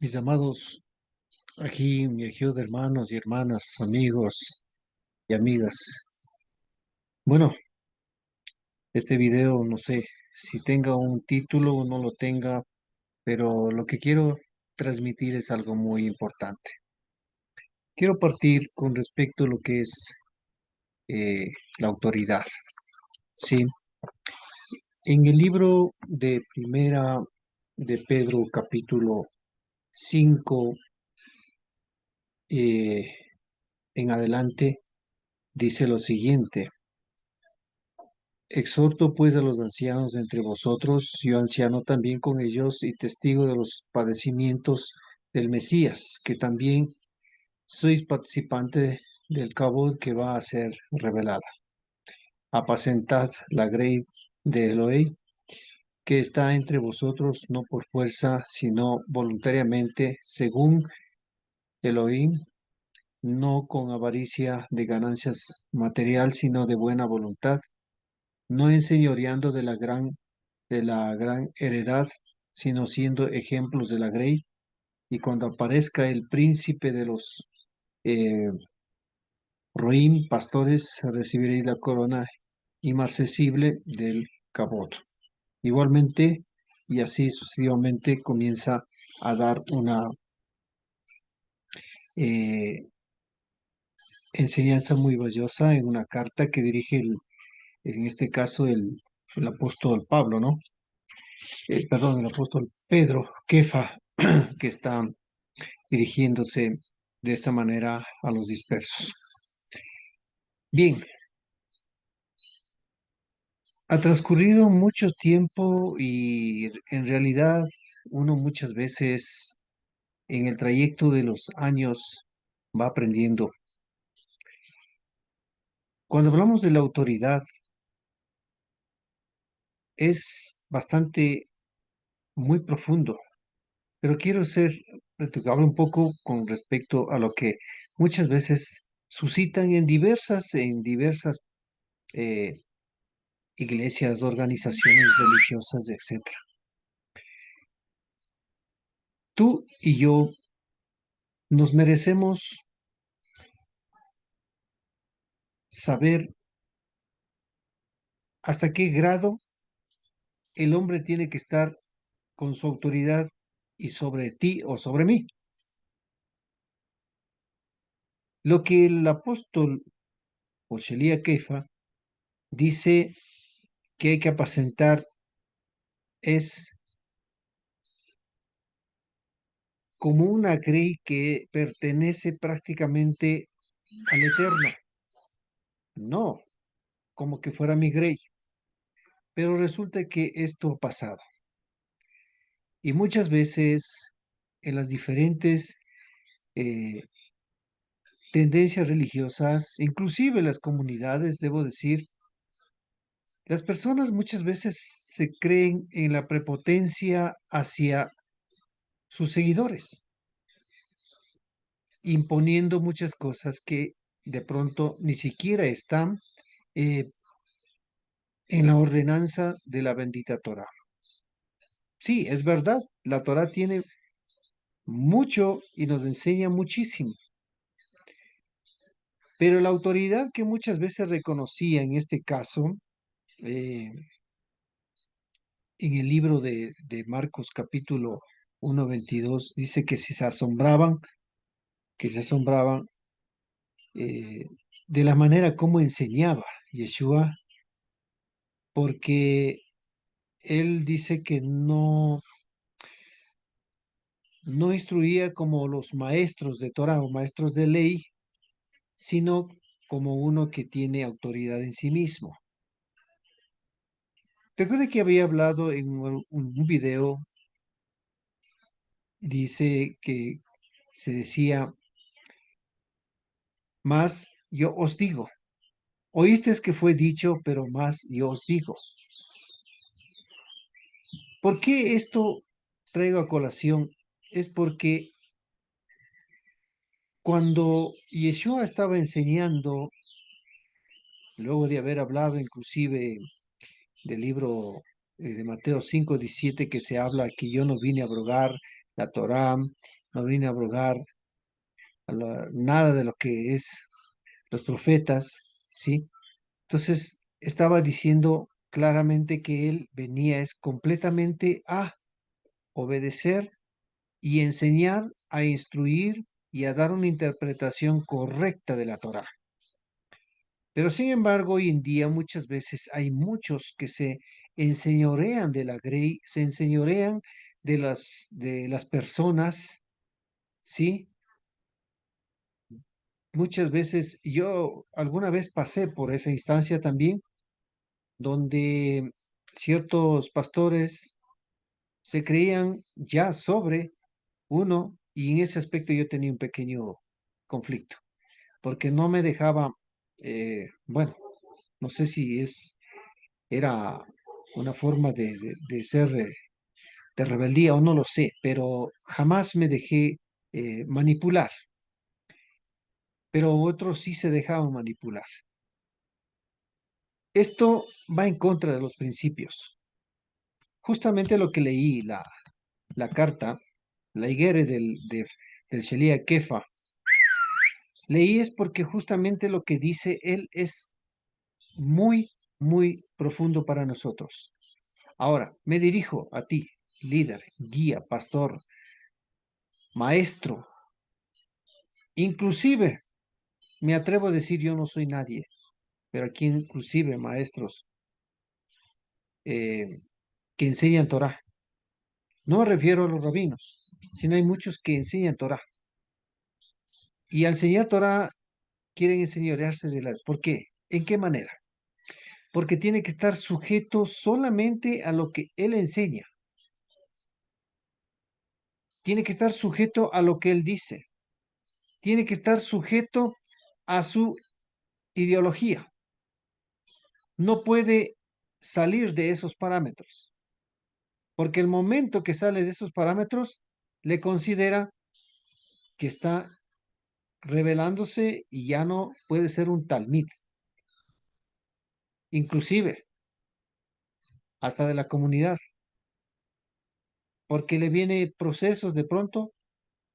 Mis amados, aquí mi ejido de hermanos y hermanas, amigos y amigas. Bueno, este video no sé si tenga un título o no lo tenga, pero lo que quiero transmitir es algo muy importante. Quiero partir con respecto a lo que es eh, la autoridad. Sí, en el libro de Primera de Pedro, capítulo 5 eh, en adelante, dice lo siguiente. Exhorto pues a los ancianos de entre vosotros, yo anciano también con ellos y testigo de los padecimientos del Mesías, que también sois participante del cabo que va a ser revelada. Apacentad la grey de Elohim, que está entre vosotros no por fuerza, sino voluntariamente, según Elohim, no con avaricia de ganancias material, sino de buena voluntad, no enseñoreando de la gran heredad, sino siendo ejemplos de la grey, y cuando aparezca el príncipe de los eh, Roim, pastores, recibiréis la corona inmarcesible del Cabot. Igualmente, y así sucesivamente, comienza a dar una eh, enseñanza muy valiosa en una carta que dirige, en este caso, el apóstol Pablo, ¿no? Perdón, el apóstol Pedro, Kefa, que está dirigiéndose de esta manera a los dispersos. Bien, ha transcurrido mucho tiempo y en realidad uno muchas veces en el trayecto de los años va aprendiendo. Cuando hablamos de la autoridad es bastante muy profundo, pero quiero hablar un poco con respecto a lo que muchas veces suscitan en diversas eh, iglesias, organizaciones religiosas, etcétera. Tú y yo nos merecemos saber hasta qué grado el hombre tiene que estar con su autoridad y sobre ti o sobre mí. Lo que el apóstol Oshelia Kefa dice que hay que apacentar es como una grey que pertenece prácticamente al Eterno. No, como que fuera mi grey. Pero resulta que esto ha pasado. Y muchas veces en las diferentes eh, tendencias religiosas, inclusive las comunidades, debo decir, las personas muchas veces se creen en la prepotencia hacia sus seguidores, imponiendo muchas cosas que de pronto ni siquiera están eh, en la ordenanza de la bendita Torah. Sí, es verdad, la Torah tiene mucho y nos enseña muchísimo, pero la autoridad que muchas veces reconocía en este caso, eh, en el libro de Marcos capítulo 1:22, dice que se asombraban de la manera como enseñaba Yeshua, porque él dice que no instruía como los maestros de Torah o maestros de ley, sino como uno que tiene autoridad en sí mismo. Recuerda que había hablado en un video, dice que se decía, más yo os digo, oísteis que fue dicho, pero más yo os digo. ¿Por qué esto traigo a colación? Es porque cuando Yeshua estaba enseñando, luego de haber hablado inclusive del libro de Mateo 5:17, que se habla que yo no vine a abrogar, la Torá, no vine a abrogar nada de lo que es los profetas, ¿sí? Entonces estaba diciendo claramente que él venía es completamente a obedecer y enseñar, a instruir y a dar una interpretación correcta de la Torá. Pero sin embargo, hoy en día muchas veces hay muchos que se enseñorean de la grey, se enseñorean de las personas, ¿sí? Muchas veces yo alguna vez pasé por esa instancia también, donde ciertos pastores se creían ya sobre uno, y en ese aspecto yo tenía un pequeño conflicto, porque no me dejaba, bueno, no sé si era una forma de ser, de rebeldía o no lo sé, pero jamás me dejé manipular, pero otros sí se dejaban manipular. Esto va en contra de los principios. Justamente lo que leí, la carta, la higuera del Shelia Kefa, leí es porque justamente lo que dice él es muy, muy profundo para nosotros. Ahora, me dirijo a ti, líder, guía, pastor, maestro, inclusive me atrevo a decir yo no soy nadie, pero aquí inclusive maestros eh, que enseñan Torah. No me refiero a los rabinos, sino hay muchos que enseñan Torah. Y al enseñar Torah quieren enseñorearse de las. ¿Por qué? ¿En qué manera? Porque tiene que estar sujeto solamente a lo que él enseña. Tiene que estar sujeto a lo que él dice. Tiene que estar sujeto a su ideología. No puede salir de esos parámetros, porque el momento que sale de esos parámetros le considera que está revelándose y ya no puede ser un talmid, inclusive hasta de la comunidad, porque le viene procesos de pronto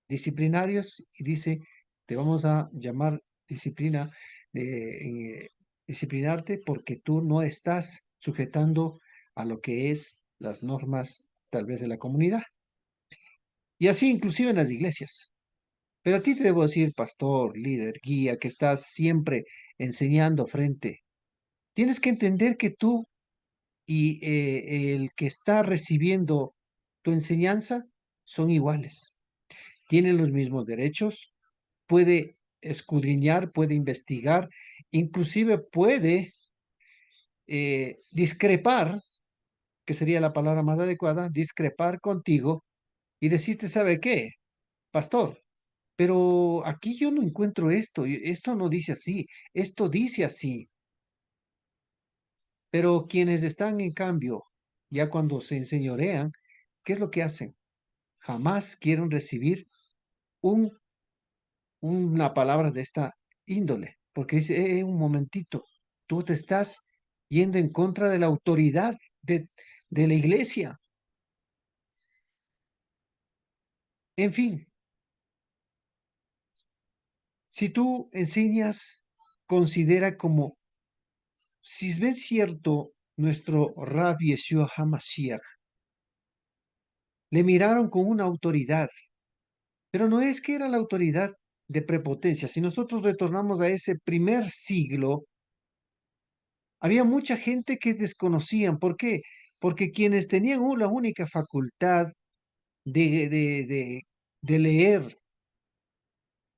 disciplinarios y dice, te vamos a llamar disciplina, disciplinarte porque tú no estás sujetando a lo que es las normas tal vez de la comunidad. Y así inclusive en las iglesias. Pero a ti te debo decir, pastor, líder, guía, que estás siempre enseñando frente. Tienes que entender que tú y el que está recibiendo tu enseñanza son iguales. Tienen los mismos derechos, puede escudriñar, puede investigar, inclusive puede discrepar, que sería la palabra más adecuada, discrepar contigo y decirte, ¿sabe qué, pastor? Pero aquí yo no encuentro esto, y esto no dice así, esto dice así. Pero quienes están en cambio, ya cuando se enseñorean, ¿qué es lo que hacen? Jamás quieren recibir un, una palabra de esta índole, porque dice, un momentito, tú te estás yendo en contra de la autoridad de la iglesia. En fin, si tú enseñas, considera como, si ves cierto, nuestro Rabbi Yeshua HaMashiach, le miraron con una autoridad, pero no es que era la autoridad de prepotencia. Si nosotros retornamos a ese primer siglo, había mucha gente que desconocían. ¿Por qué? Porque quienes tenían la única facultad de, de, de, de leer,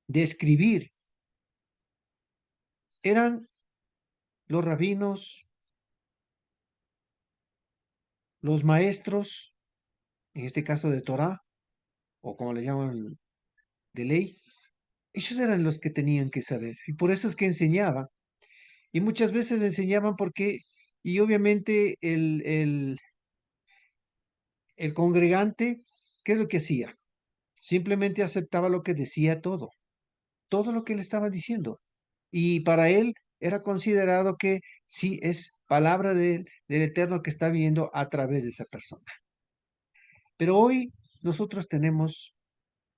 de escribir, eran los rabinos, los maestros, en este caso de Torah, o como le llaman, de ley. Ellos eran los que tenían que saber. Y por eso es que enseñaban. Y muchas veces enseñaban porque, y obviamente el congregante, ¿qué es lo que hacía? Simplemente aceptaba lo que decía todo lo que él estaba diciendo. Y para él era considerado que sí es palabra del Eterno que está viendo a través de esa persona. Pero hoy nosotros tenemos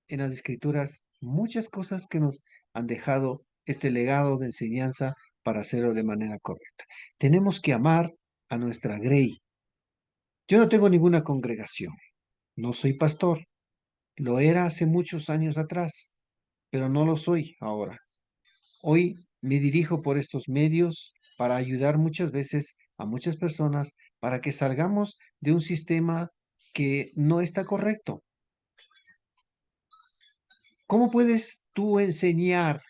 en las escrituras muchas cosas que nos han dejado este legado de enseñanza para hacerlo de manera correcta. Tenemos que amar a nuestra grey. Yo no tengo ninguna congregación, no soy pastor, lo era hace muchos años atrás, pero no lo soy ahora. Hoy me dirijo por estos medios para ayudar muchas veces a muchas personas para que salgamos de un sistema que no está correcto. ¿Cómo puedes tú enseñar?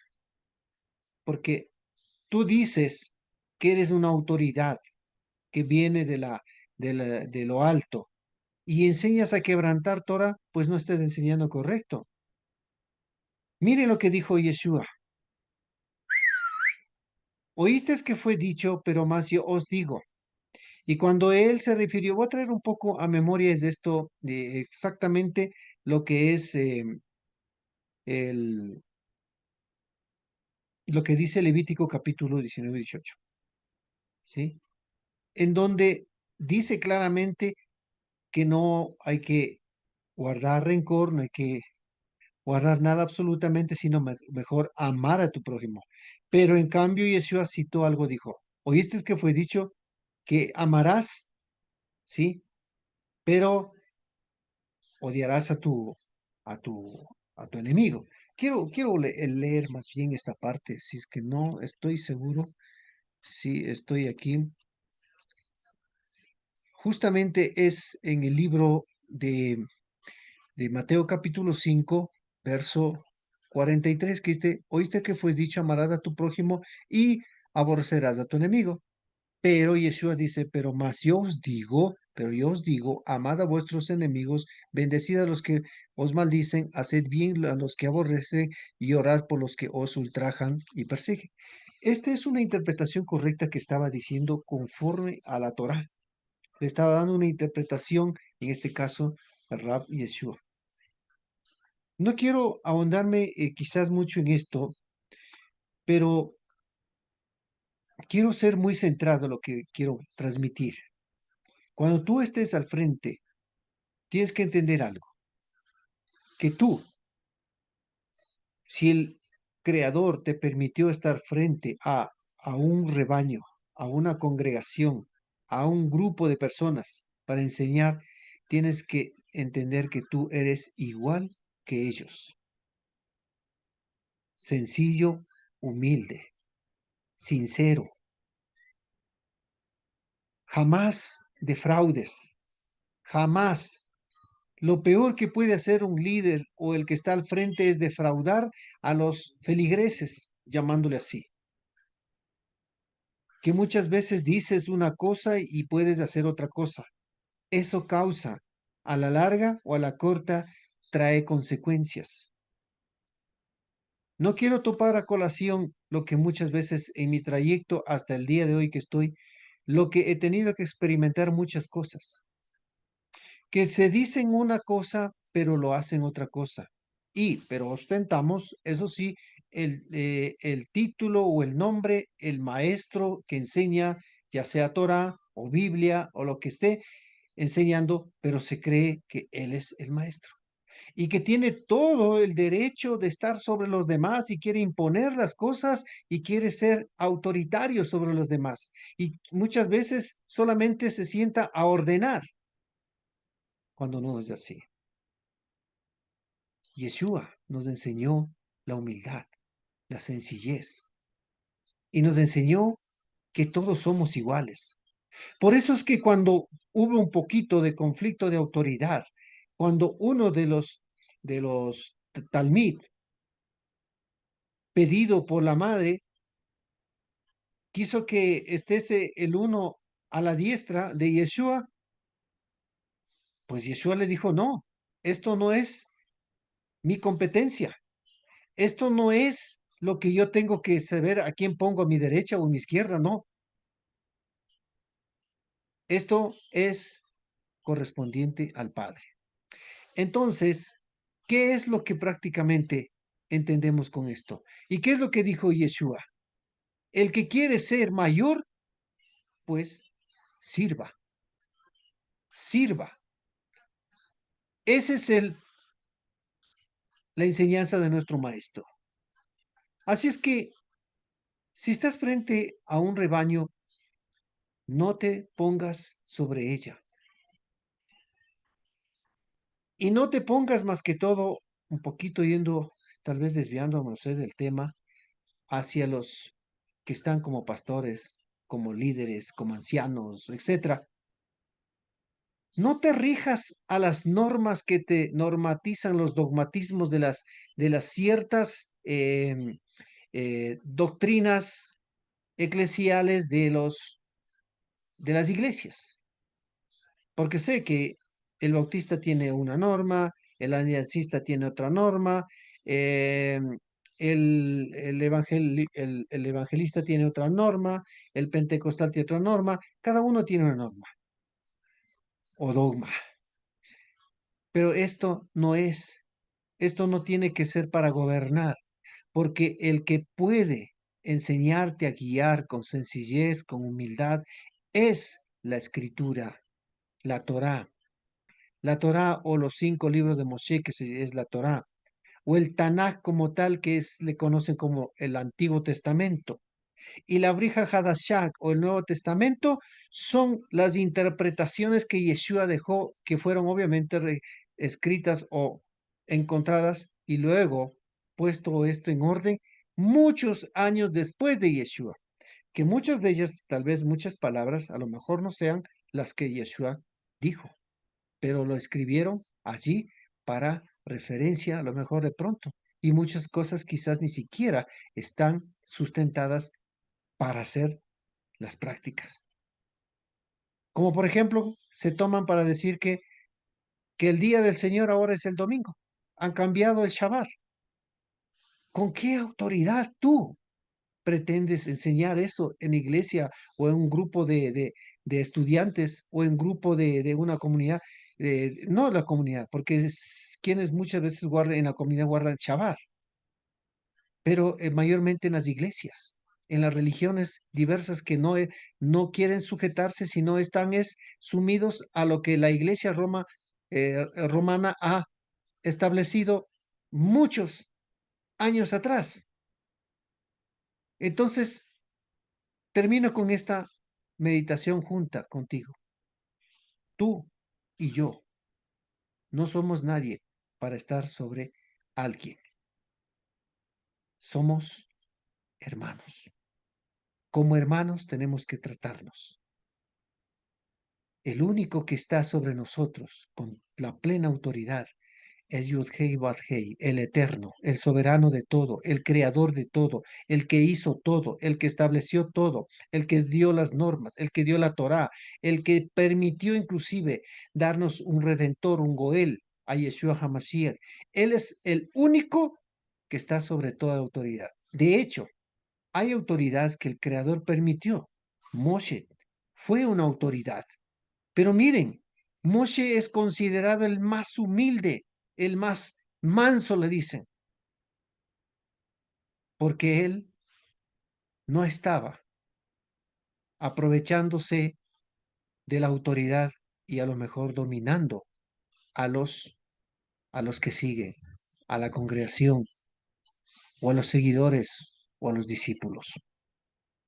Porque tú dices que eres una autoridad que viene de lo alto y enseñas a quebrantar Torah, pues no estás enseñando correcto. Mire lo que dijo Yeshua. Oísteis que fue dicho, pero más yo os digo. Y cuando él se refirió, voy a traer un poco a memoria de esto, de exactamente lo que es el, lo que dice Levítico capítulo 19 y 18, ¿sí? En donde dice claramente que no hay que guardar rencor, no hay que guardar nada absolutamente, sino mejor amar a tu prójimo. Pero en cambio Yeshua citó algo, dijo, oíste que fue dicho que amarás, ¿sí? Pero odiarás a tu, a tu enemigo. Quiero leer más bien esta parte, si es que no estoy seguro, si estoy aquí. Justamente es en el libro de Mateo capítulo 5 verso 43 que dice, oíste que fue dicho, amarás a tu prójimo y aborrecerás a tu enemigo. Pero Yeshua dice, pero yo os digo, amad a vuestros enemigos, bendecid a los que os maldicen, haced bien a los que aborrecen y orad por los que os ultrajan y persiguen. Esta es una interpretación correcta que estaba diciendo conforme a la Torá. Le estaba dando una interpretación, en este caso, al Rab Yeshua. No quiero ahondarme quizás mucho en esto, pero quiero ser muy centrado en lo que quiero transmitir. Cuando tú estés al frente, tienes que entender algo, que tú, si el Creador te permitió estar frente a un rebaño, a una congregación, a un grupo de personas para enseñar, tienes que entender que tú eres igual que ellos. Sencillo, humilde, sincero. Jamás defraudes, jamás. Lo peor que puede hacer un líder o el que está al frente es defraudar a los feligreses, llamándole así. Que muchas veces dices una cosa y puedes hacer otra cosa. Eso causa, a la larga o a la corta, trae consecuencias. No quiero topar a colación lo que muchas veces en mi trayecto hasta el día de hoy que estoy, lo que he tenido que experimentar muchas cosas. Que se dicen una cosa, pero lo hacen otra cosa. Pero ostentamos, eso sí, el título o el nombre, el maestro que enseña, ya sea Torah o Biblia o lo que esté enseñando, pero se cree que él es el maestro y que tiene todo el derecho de estar sobre los demás y quiere imponer las cosas y quiere ser autoritario sobre los demás. Y muchas veces solamente se sienta a ordenar cuando no es así. Yeshua nos enseñó la humildad, la sencillez y nos enseñó que todos somos iguales. Por eso es que cuando hubo un poquito de conflicto de autoridad, cuando uno de los talmid pedido por la madre quiso que estése el uno a la diestra de Yeshua, pues Yeshua le dijo, no, esto no es mi competencia. Esto no es lo que yo tengo que saber a quién pongo a mi derecha o a mi izquierda, no. Esto es correspondiente al Padre. Entonces, ¿qué es lo que prácticamente entendemos con esto? ¿Y qué es lo que dijo Yeshua? El que quiere ser mayor, pues sirva, sirva. Esa es la enseñanza de nuestro maestro. Así es que si estás frente a un rebaño, no te pongas sobre ella. Y no te pongas más que todo un poquito yendo, tal vez desviando, no sé, del tema, hacia los que están como pastores, como líderes, como ancianos, etcétera. No te rijas a las normas que te normatizan los dogmatismos de las ciertas doctrinas eclesiales de las iglesias. Porque sé que el bautista tiene una norma, el aliancista tiene otra norma, eh, el evangelista tiene otra norma, el pentecostal tiene otra norma, cada uno tiene una norma o dogma. Pero esto no tiene que ser para gobernar, porque el que puede enseñarte a guiar con sencillez, con humildad, es la escritura, la Torá. La Torá o los 5 libros de Moshe, es la Torá, o el Tanaj como tal, le conocen como el Antiguo Testamento. Y la Brija Hadashah o el Nuevo Testamento son las interpretaciones que Yeshua dejó, que fueron obviamente escritas o encontradas y luego puesto esto en orden muchos años después de Yeshua, que muchas de ellas, tal vez muchas palabras, a lo mejor no sean las que Yeshua dijo, pero lo escribieron allí para referencia a lo mejor de pronto. Y muchas cosas quizás ni siquiera están sustentadas para hacer las prácticas. Como por ejemplo, se toman para decir que el día del Señor ahora es el domingo. Han cambiado el Shabbat. ¿Con qué autoridad tú pretendes enseñar eso en iglesia o en un grupo de estudiantes o en grupo de una comunidad? No la comunidad, porque quienes muchas veces guardan en la comunidad guardan Shabbat, pero mayormente en las iglesias, en las religiones diversas que no quieren sujetarse, sino están sumidos a lo que la iglesia romana ha establecido muchos años atrás. Entonces, termino con esta meditación junta contigo. Tú y yo no somos nadie para estar sobre alguien. Somos hermanos. Como hermanos tenemos que tratarnos. El único que está sobre nosotros con la plena autoridad es Yud-Hei Vad-Hei, el eterno, el soberano de todo, el creador de todo, el que hizo todo, el que estableció todo, el que dio las normas, el que dio la Torá, el que permitió inclusive darnos un redentor, un Goel, a Yeshua HaMashiach. Él es el único que está sobre toda autoridad. De hecho, hay autoridades que el creador permitió. Moshe fue una autoridad. Pero miren, Moshe es considerado el más humilde, el más manso, le dicen, porque él no estaba aprovechándose de la autoridad y a lo mejor dominando a a los que siguen, a la congregación o a los seguidores o a los discípulos.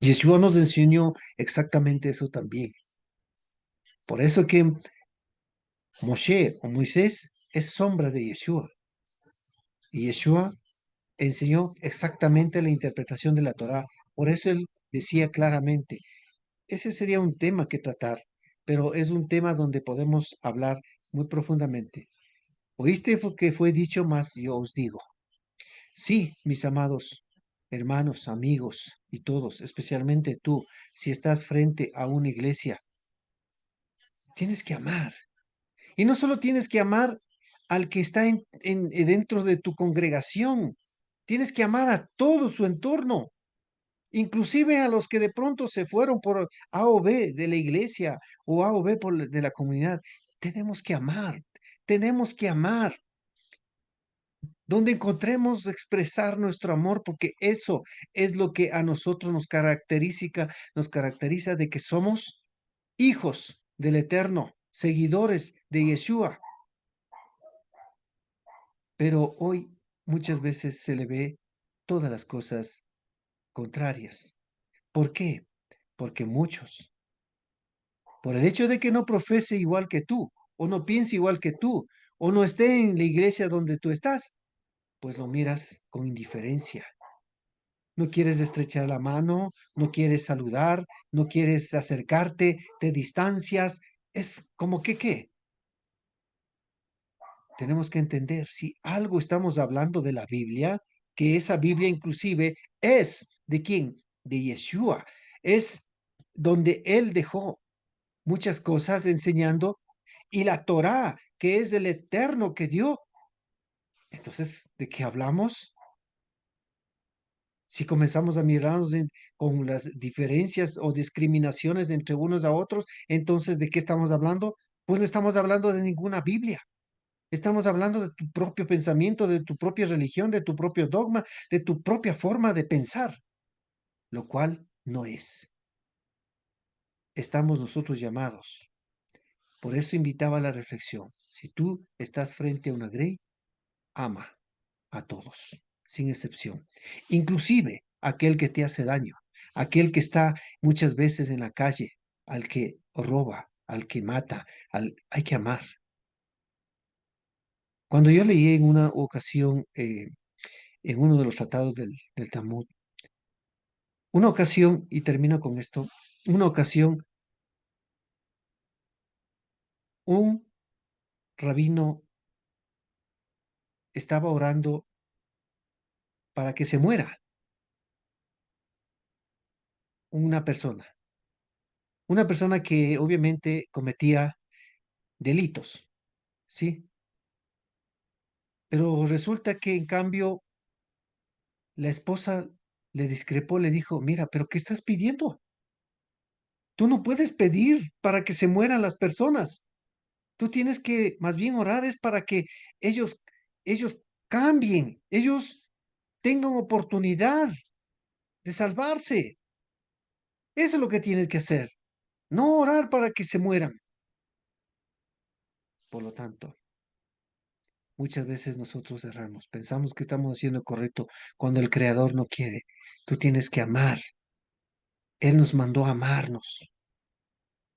Yeshua nos enseñó exactamente eso también. Por eso que Moshe o Moisés es sombra de Yeshua. Y Yeshua enseñó exactamente la interpretación de la Torá. Por eso él decía claramente, ese sería un tema que tratar, pero es un tema donde podemos hablar muy profundamente. ¿Oíste que fue dicho más? Yo os digo. Sí, mis amados hermanos, amigos y todos, especialmente tú, si estás frente a una iglesia, tienes que amar. Y no solo tienes que amar al que está dentro de tu congregación, tienes que amar a todo su entorno, inclusive a los que de pronto se fueron por A o B de la iglesia o A o B de la comunidad. Tenemos que amar, donde encontremos expresar nuestro amor, porque eso es lo que a nosotros nos caracteriza de que somos hijos del Eterno, seguidores de Yeshua. Pero hoy muchas veces se le ve todas las cosas contrarias. ¿Por qué? Porque muchos, por el hecho de que no profese igual que tú, o no piense igual que tú, o no esté en la iglesia donde tú estás, pues lo miras con indiferencia. No quieres estrechar la mano, no quieres saludar, no quieres acercarte, te distancias. Es como que, ¿qué? Tenemos que entender, si algo estamos hablando de la Biblia, que esa Biblia inclusive es de quién, de Yeshua, es donde él dejó muchas cosas enseñando y la Torá, que es el eterno que dio. Entonces, ¿de qué hablamos? Si comenzamos a mirarnos con las diferencias o discriminaciones entre unos a otros, entonces, ¿de qué estamos hablando? Pues no estamos hablando de ninguna Biblia. Estamos hablando de tu propio pensamiento, de tu propia religión, de tu propio dogma, de tu propia forma de pensar, lo cual no es. Estamos nosotros llamados. Por eso invitaba a la reflexión. Si tú estás frente a una grey, ama a todos, sin excepción. Inclusive aquel que te hace daño, aquel que está muchas veces en la calle, al que roba, al que mata, hay que amar. Cuando yo leí en una ocasión, en uno de los tratados del Talmud, una ocasión, y termino con esto, una ocasión, un rabino estaba orando para que se muera una persona que obviamente cometía delitos, ¿sí? Pero resulta que en cambio la esposa le discrepó, le dijo, mira, pero ¿qué estás pidiendo? Tú no puedes pedir para que se mueran las personas. Tú tienes que más bien orar es para que ellos, ellos cambien, ellos tengan oportunidad de salvarse. Eso es lo que tienes que hacer, no orar para que se mueran. Por lo tanto, muchas veces nosotros erramos, pensamos que estamos haciendo correcto cuando el Creador no quiere. Tú tienes que amar. Él nos mandó a amarnos,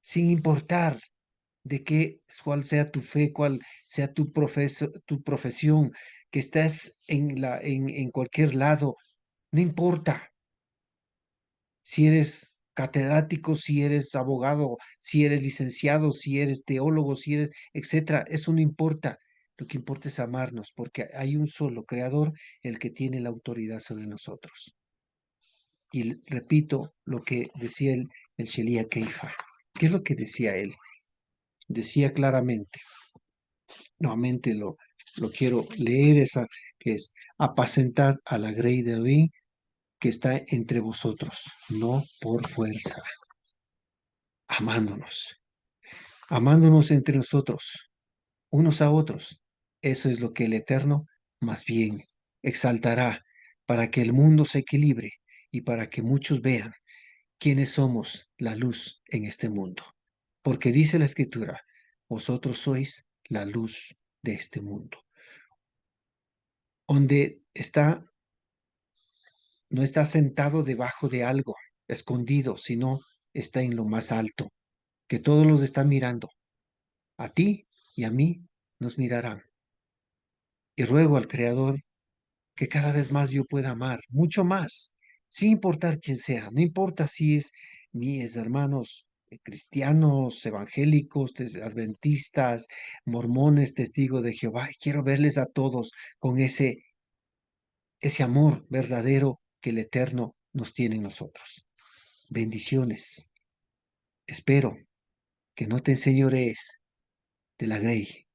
sin importar de cuál sea tu fe, cuál sea tu profesión, que estés en cualquier lado, no importa si eres catedrático, si eres abogado, si eres licenciado, si eres teólogo, si eres, etcétera, eso no importa. Lo que importa es amarnos, porque hay un solo creador, el que tiene la autoridad sobre nosotros. Y repito lo que decía el Shelia Keifa. ¿Qué es lo que decía él? Decía claramente, nuevamente lo quiero leer, esa que es, apacentad a la grey de Elohim que está entre vosotros, no por fuerza, amándonos, amándonos entre nosotros, unos a otros. Eso es lo que el Eterno más bien exaltará para que el mundo se equilibre y para que muchos vean quiénes somos la luz en este mundo. Porque dice la Escritura, vosotros sois la luz de este mundo. Donde está, no está sentado debajo de algo, escondido, sino está en lo más alto, que todos los están mirando. A ti y a mí nos mirarán. Y ruego al Creador que cada vez más yo pueda amar, mucho más, sin importar quién sea, no importa si es mis hermanos cristianos, evangélicos, adventistas, mormones, testigos de Jehová, y quiero verles a todos con ese amor verdadero que el Eterno nos tiene en nosotros. Bendiciones. Espero que no te enseñorees de la grey,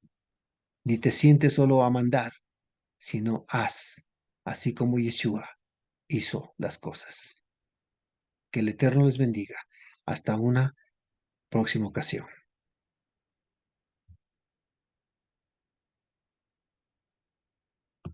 ni te sientes solo a mandar, sino haz, así como Yeshua hizo las cosas. Que el Eterno les bendiga. Hasta una próxima ocasión.